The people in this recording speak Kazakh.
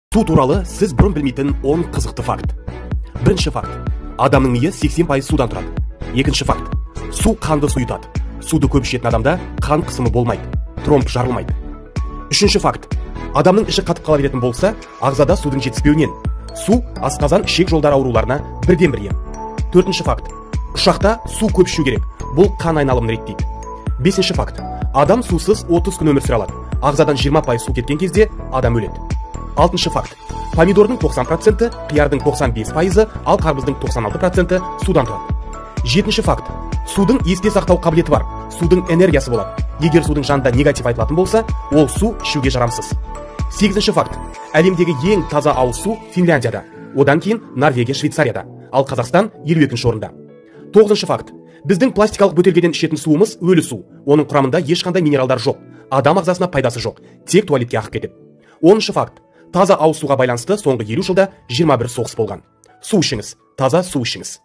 Су туралы сіз бұрын білмейтін 10 қызықты факт. Бірінші факт. Адамның миы 80% судан тұрады. Екінші факт. Су қанды сұйытады. Суды көп ішетін адамда қан қысымы болмайды, тромб жарылмайды. Үшінші факт. Адамның іші қатып қала беретін болса, ағзада судың жетіспеуінен су асқазан ішек жолдары ауруларына бірден-бір ем. Төртінші факт. Ұшақта су көп ішу керек. Бұл қан айналымын реттейді. Бесінші факт. Адам сусыз 30 күн өмір сүре алады. Ағзадан 20% су кеткен кезде адам өледі. Алтыншы факт. Помидордың 90%, қиярдың 95%, ал қарбыздың 96% судан тұрады. Жетінші факт. Судың есте сақтау қабілеті бар. Судың энергиясы болады. Егер судың жанында негатив айтылатын болса, ол су ішуге жарамсыз. Сегізінші факт. Әлемдегі ең таза ауыз су Финляндияда. Одан кейін Норвегия, Швейцарияда. Ал Қазақстан 52-ші орында. Тоғызыншы факт. Біздің пластикалық бөтелкеден ішетін суымыз өлі су. Оның құрамында ешқандай минералдар жоқ. Адам ағзасына пайдасы жоқ. Тек туалетке ағып кетеді. Оныншы факт. Таза ауыз суға байланысты соңғы 50 жылда 21 соғыс болған. Су ішіңіз, таза су ішіңіз.